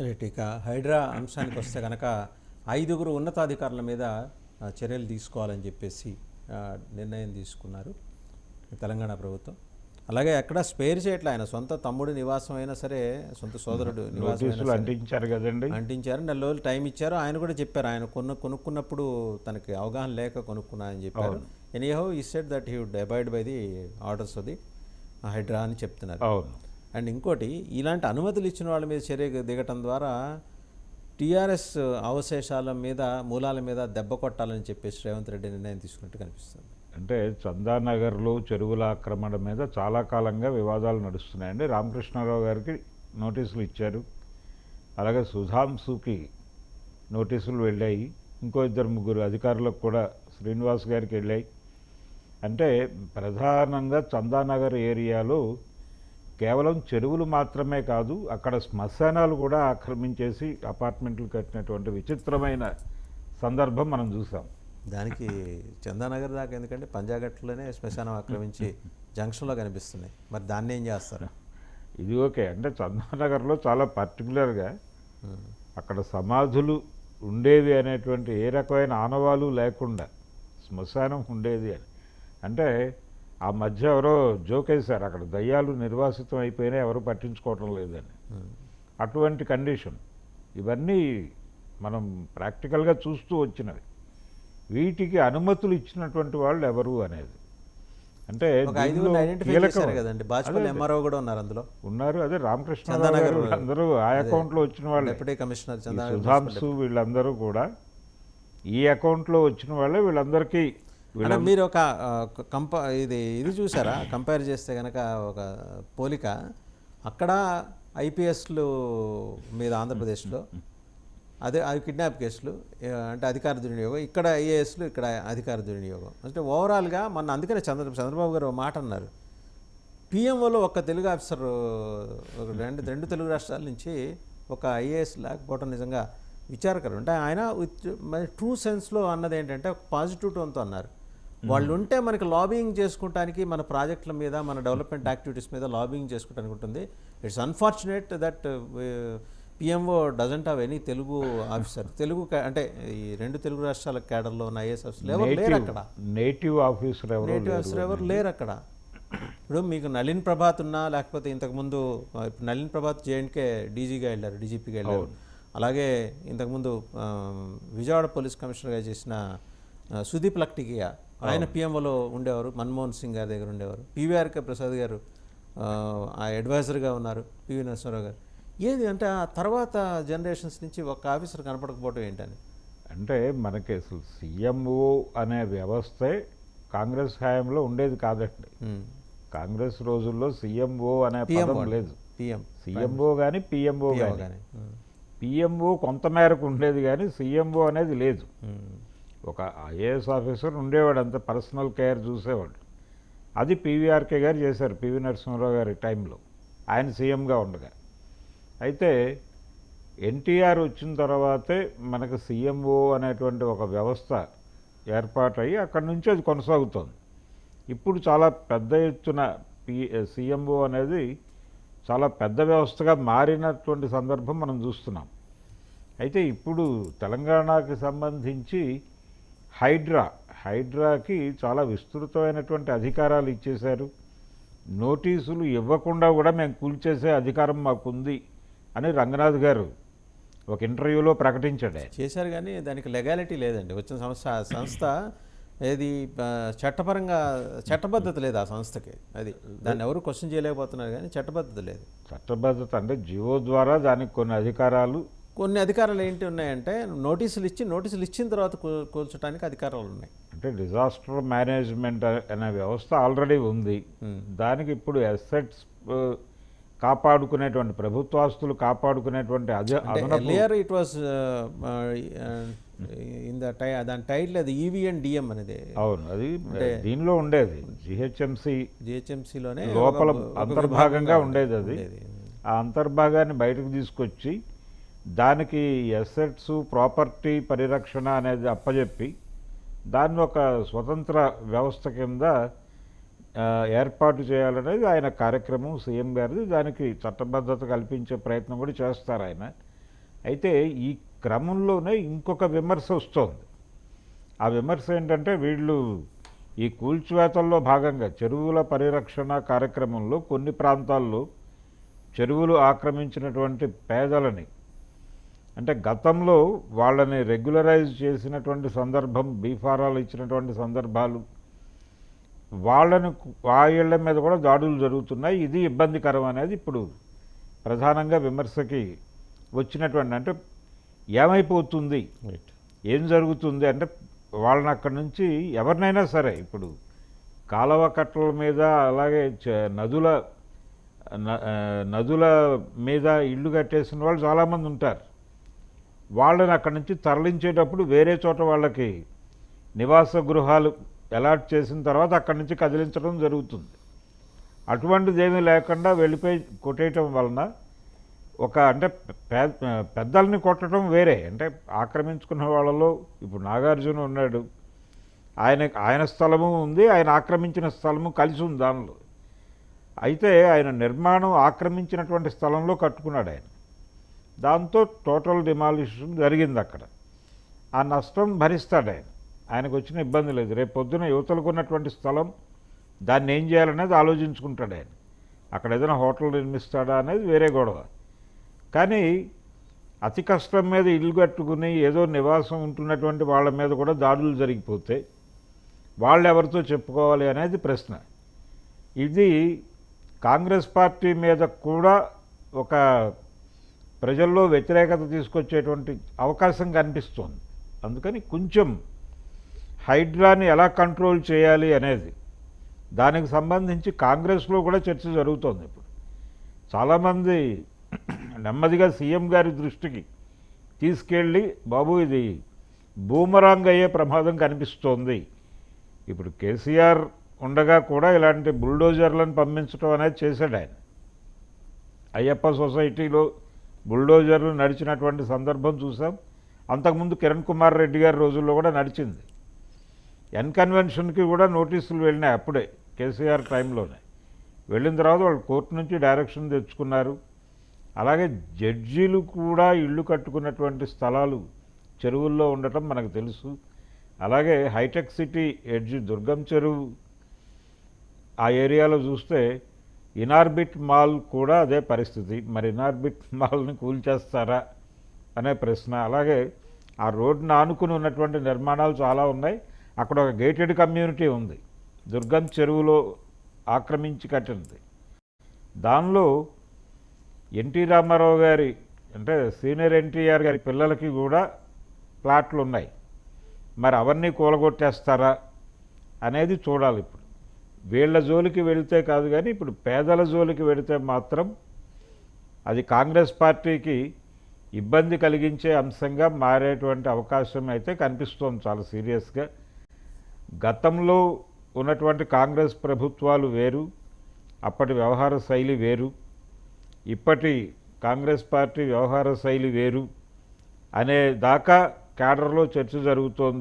Right. ఇక హైడ్రా అంశానికి వస్తే కనుక 5గురు ఉన్నతాధికారుల మీద చర్యలు తీసుకోవాలని చెప్పేసి నిర్ణయం తీసుకున్నారు తెలంగాణ ప్రభుత్వం. అలాగే ఎక్కడ స్పేర్ చేయట్లే, ఆయన సొంత తమ్ముడి నివాసం అయినా సరే, సొంత సోదరుడు నివాసం అంటించారు కదండి, అంటించారు. 4 రోజులు టైం ఇచ్చారు. ఆయన కూడా చెప్పారు, ఆయన కొనుక్కున్నప్పుడు తనకి అవగాహన లేక కొనుక్కున్నా అని చెప్పారు. Anyhow he said that he would abide by the orders of the Hydra అని చెప్తున్నారు. అవును. అండ్ ఇంకోటి, ఇలాంటి అనుమతులు ఇచ్చిన వాళ్ళ మీద చర్య దిగటం ద్వారా టీఆర్ఎస్ అవశేషాల మీద, మూలాల మీద దెబ్బ కొట్టాలని చెప్పేసి రేవంత్ రెడ్డి నిర్ణయం తీసుకున్నట్టు కనిపిస్తుంది. అంటే చందానగర్లో చెరువుల ఆక్రమణ మీద చాలా కాలంగా వివాదాలు నడుస్తున్నాయండి. రామకృష్ణారావు గారికి నోటీసులు ఇచ్చారు, అలాగే సుధాంశుకి నోటీసులు వెళ్ళాయి, ఇంకో 2-3 అధికారులకు కూడా శ్రీనివాస్ గారికి వెళ్ళాయి. అంటే ప్రధానంగా చందానగర్ ఏరియాలో కేవలం చెరువులు మాత్రమే కాదు, అక్కడ శ్మశానాలు కూడా ఆక్రమించేసి అపార్ట్మెంట్లు కట్టినటువంటి విచిత్రమైన సందర్భం మనం చూసాం. దానికి చందానగర్ దాకా ఎందుకంటే పంజాగట్లోనే శ్మశానం ఆక్రమించి జంక్షన్లో కనిపిస్తున్నాయి. మరి దాన్ని ఏం చేస్తారు? ఇది ఓకే. అంటే చందానగర్లో చాలా పర్టికులర్గా అక్కడ సమాధులు ఉండేవి అనేటువంటి ఏ రకమైన ఆనవాలు లేకుండా శ్మశానం ఉండేది అని. అంటే ఆ మధ్య ఎవరో జోకేశారు, అక్కడ దయ్యాలు నిర్వాసితం అయిపోయినా ఎవరు పట్టించుకోవటం లేదని. అటువంటి కండిషన్ ఇవన్నీ మనం ప్రాక్టికల్గా చూస్తూ వచ్చినవి. వీటికి అనుమతులు ఇచ్చినటువంటి వాళ్ళు ఎవరు అనేది అంటే ఉన్నారు. అదే రామకృష్ణారావు అందరూ ఆ అకౌంట్లో వచ్చిన వాళ్ళు, డిప్యూటీ కమిషనర్ సుధాంశు వీళ్ళందరూ కూడా ఈ అకౌంట్లో వచ్చిన వాళ్ళే. వీళ్ళందరికీ మీరు ఒక ఇది చూసారా? కంపేర్ చేస్తే కనుక ఒక పోలిక, అక్కడ ఐపీఎస్లు మీద ఆంధ్రప్రదేశ్లో అదే కిడ్నాప్ కేసులు అంటే అధికార దుర్వినియోగం, ఇక్కడ ఐఏఎస్లు, ఇక్కడ అధికార దుర్వినియోగం. అంటే ఓవరాల్గా మన అందుకనే చంద్రబాబు గారు మాట అన్నారు, పిఎంఓలో ఒక తెలుగు ఆఫీసర్, రెండు తెలుగు రాష్ట్రాల నుంచి ఒక ఐఏఎస్ లేకపోవడం నిజంగా విచారకరం. అంటే ఆయన ట్రూ సెన్స్లో అన్నది ఏంటంటే ఒక పాజిటివ్ టోన్తో అన్నారు, వాళ్ళు ఉంటే మనకి లాబింగ్ చేసుకుంటానికి, మన ప్రాజెక్టుల మీద, మన డెవలప్మెంట్ యాక్టివిటీస్ మీద లాబింగ్ చేసుకోవడానికి ఉంటుంది. It's unfortunate that PMO doesn't have any Telugu officer. Telugu అంటే ఈ 2 తెలుగు రాష్ట్రాల క్యాడర్లో ఉన్న ఐఏఎస్ ఆఫీసర్ ఎవరు లేరు అక్కడ. నేటివ్ ఆఫీసర్ ఎవరు లేరు అక్కడ. ఇప్పుడు మీకు నళిన్ ప్రభాత్ ఉన్నా, లేకపోతే ఇంతకుముందు నళిన్ ప్రభాత్ జేఎండ్కే డీజీగా వెళ్ళారు, డీజీపీగా వెళ్ళారు. అలాగే ఇంతకుముందు విజయవాడ పోలీస్ కమిషనర్గా చేసిన సుదీప్ లక్టికియా, ఆయన పిఎంఓలో ఉండేవారు, మన్మోహన్ సింగ్ గారి దగ్గర ఉండేవారు. పివిఆర్కే ప్రసాద్ గారు ఆ అడ్వైజర్గా ఉన్నారు, పివి నరసింహారావు గారు. ఏది అంటే ఆ తర్వాత జనరేషన్స్ నుంచి ఒక ఆఫీసర్ కనపడకపోవటం ఏంటని. అంటే మనకి అసలు సీఎంఓ అనే వ్యవస్థే కాంగ్రెస్ హయాంలో ఉండేది కాదండి. కాంగ్రెస్ రోజుల్లో సీఎంఓ అనే పదం లేదు. సీఎంఓ కానీ పిఎంఓ కానీ, పిఎంఓ కొంతమేరకు ఉండేది కానీ సీఎంఓ అనేది లేదు. ఒక ఐఏఎస్ ఆఫీసర్ ఉండేవాడు, అంత పర్సనల్ కేర్ చూసేవాడు. అది పీవీఆర్కే గారు చేశారు, పివి నరసింహారావు గారి టైంలో, ఆయన సీఎంగా ఉండగా. అయితే ఎన్టీఆర్ వచ్చిన తర్వాతే మనకు సీఎంఓ అనేటువంటి ఒక వ్యవస్థ ఏర్పాటయ్యి అక్కడి నుంచి అది కొనసాగుతుంది. ఇప్పుడు చాలా పెద్ద ఎత్తున సీఎంఓ అనేది చాలా పెద్ద వ్యవస్థగా మారినటువంటి సందర్భం మనం చూస్తున్నాం. అయితే ఇప్పుడు తెలంగాణకి సంబంధించి హైడ్రాకి చాలా విస్తృతమైనటువంటి అధికారాలు ఇచ్చేశారు. నోటీసులు ఇవ్వకుండా కూడా మేము కూల్చేసే అధికారం మాకుంది అని రంగనాథ్ గారు ఒక ఇంటర్వ్యూలో ప్రకటించాడు. చేశారు కానీ దానికి లెగాలిటీ లేదండి. వచ్చిన సంస్థ ఏది చట్టపరంగా చట్టబద్ధత లేదు ఆ సంస్థకి. అది దాన్ని ఎవరు క్వశ్చన్ చేయలేకపోతున్నారు కానీ చట్టబద్ధత లేదు. చట్టబద్ధత అంటే జీవో ద్వారా దానికి కొన్ని అధికారాలు ఏంటి ఉన్నాయంటే, నోటీసులు ఇచ్చిన తర్వాత కూల్చడానికి అధికారాలు ఉన్నాయి. అంటే డిజాస్టర్ మేనేజ్మెంట్ అనే వ్యవస్థ ఆల్రెడీ ఉంది. దానికి ఇప్పుడు అసెట్స్ కాపాడుకునేటువంటి, ప్రభుత్వాస్తులు కాపాడుకునేటువంటి ఇట్ వాస్ దాని టైటిల్ అది EV&DM అనేది. అవును, అది దీనిలో ఉండేది. జిహెచ్ఎంసీలోనే లోపల అంతర్భాగంగా ఉండేది. అది ఆ అంతర్భాగాన్ని బయటకు తీసుకొచ్చి దానికి అసెట్స్, ప్రాపర్టీ పరిరక్షణ అనేది అప్పజెప్పి దాన్ని ఒక స్వతంత్ర వ్యవస్థ కింద ఏర్పాటు చేయాలనేది ఆయన కార్యక్రమం, సీఎం గారిది. దానికి చట్టబద్ధత కల్పించే ప్రయత్నం కూడా చేస్తారు ఆయన. అయితే ఈ క్రమంలోనే ఇంకొక విమర్శ వస్తోంది. ఆ విమర్శ ఏంటంటే వీళ్ళు ఈ కూల్చివేతల్లో భాగంగా చెరువుల పరిరక్షణ కార్యక్రమంలో కొన్ని ప్రాంతాల్లో చెరువులు ఆక్రమించినటువంటి పేదలని, అంటే గతంలో వాళ్ళని రెగ్యులరైజ్ చేసినటువంటి సందర్భం, బీఫారాలు ఇచ్చినటువంటి సందర్భాలు, వాళ్ళని ఆ ఇళ్ల మీద కూడా దాడులు జరుగుతున్నాయి. ఇది ఇబ్బందికరం అనేది ఇప్పుడు ప్రధానంగా విమర్శకి వచ్చినటువంటి, అంటే ఏమైపోతుంది, ఏం జరుగుతుంది అంటే వాళ్ళని అక్కడి నుంచి ఎవరినైనా సరే ఇప్పుడు కాలువ కట్టల మీద అలాగే నదుల మీద ఇళ్ళు కట్టేసిన వాళ్ళు చాలామంది ఉంటారు. వాళ్ళని అక్కడి నుంచి తరలించేటప్పుడు వేరే చోట వాళ్ళకి నివాస గృహాలు అలాట్ చేసిన తర్వాత అక్కడి నుంచి కదిలించడం జరుగుతుంది. అటువంటిది ఏమీ లేకుండా వెళ్ళిపోయి కొట్టేయటం వలన అంటే పెద్దల్ని కొట్టడం వేరే, అంటే ఆక్రమించుకున్న వాళ్ళలో ఇప్పుడు నాగార్జున ఉన్నాడు, ఆయన స్థలము ఉంది, ఆయన ఆక్రమించిన స్థలము కలిసి ఉంది దానిలో. అయితే ఆయన నిర్మాణం ఆక్రమించినటువంటి స్థలంలో కట్టుకున్నాడు ఆయన. దాంతో టోటల్ డిమాలిషన్ జరిగింది అక్కడ. ఆ నష్టం భరిస్తాడు ఆయన, ఆయనకు వచ్చిన ఇబ్బంది లేదు. రేపు పొద్దున యువతలకు ఉన్నటువంటి స్థలం దాన్ని ఏం చేయాలనేది ఆలోచించుకుంటాడు ఆయన. అక్కడ ఏదైనా హోటల్ నిర్మిస్తాడా అనేది వేరే గొడవ. కానీ అతి కష్టం మీద ఇల్లు కట్టుకుని ఏదో నివాసం ఉంటున్నటువంటి వాళ్ళ మీద కూడా దాడులు జరిగిపోతే వాళ్ళు ఎవరితో చెప్పుకోవాలి అనేది ప్రశ్న. ఇది కాంగ్రెస్ పార్టీ మీద కూడా ఒక ప్రజల్లో వ్యతిరేకత తీసుకొచ్చేటువంటి అవకాశం కనిపిస్తోంది. అందుకని కొంచెం హైడ్రాని ఎలా కంట్రోల్ చేయాలి అనేది దానికి సంబంధించి కాంగ్రెస్లో కూడా చర్చ జరుగుతోంది. ఇప్పుడు చాలామంది నెమ్మదిగా సీఎం గారి దృష్టికి తీసుకెళ్ళి, బాబు ఇది బూమరాంగ్ అయ్యే ప్రమాదం కనిపిస్తోంది. ఇప్పుడు కేసీఆర్ ఉండగా కూడా ఇలాంటి బుల్డోజర్లను పంపించడం అనేది చేశాడు ఆయన. అయ్యప్ప సొసైటీలో బుల్డోజర్లు నడిచినటువంటి సందర్భం చూసాం. అంతకుముందు కిరణ్ కుమార్ రెడ్డి గారి రోజుల్లో కూడా నడిచింది. కన్వెన్షన్కి కూడా నోటీసులు వెళ్ళినాయి అప్పుడే కేసీఆర్ టైంలోనే. వెళ్ళిన తర్వాత వాళ్ళు కోర్టు నుంచి డైరెక్షన్ తెచ్చుకున్నారు. అలాగే జడ్జీలు కూడా ఇళ్ళు కట్టుకున్నటువంటి స్థలాలు చెరువుల్లో ఉండటం మనకు తెలుసు. అలాగే హైటెక్ సిటీ ఎడ్జి దుర్గం చెరువు ఆ ఏరియాలో చూస్తే ఇనార్బిట్ మాల్ కూడా అదే పరిస్థితి. మరి ఇనార్బిట్ మాల్ని కూల్చేస్తారా అనే ప్రశ్న. అలాగే ఆ రోడ్డును ఆనుకుని ఉన్నటువంటి నిర్మాణాలు చాలా ఉన్నాయి. అక్కడ ఒక గేటెడ్ కమ్యూనిటీ ఉంది, దుర్గం చెరువులో ఆక్రమించి కట్టింది. దానిలో ఎన్టీ రామారావు గారి, అంటే సీనియర్ ఎన్టీఆర్ గారి పిల్లలకి కూడా ప్లాట్లు ఉన్నాయి. మరి అవన్నీ కూలగొట్టేస్తారా అనేది చూడాలి. ఇప్పుడు వీళ్ళ జోలికి వెళితే కాదు, కానీ ఇప్పుడు పేదల జోలికి వెళితే మాత్రం అది కాంగ్రెస్ పార్టీకి ఇబ్బంది కలిగించే అంశంగా మారేటువంటి అవకాశం అయితే కనిపిస్తోంది చాలా సీరియస్గా. గతంలో ఉన్నటువంటి కాంగ్రెస్ ప్రభుత్వాలు వేరు, అప్పటి వ్యవహార శైలి వేరు, ఇప్పటి కాంగ్రెస్ పార్టీ వ్యవహార శైలి వేరు అనే దాకా క్యాడర్లో చర్చ జరుగుతోంది.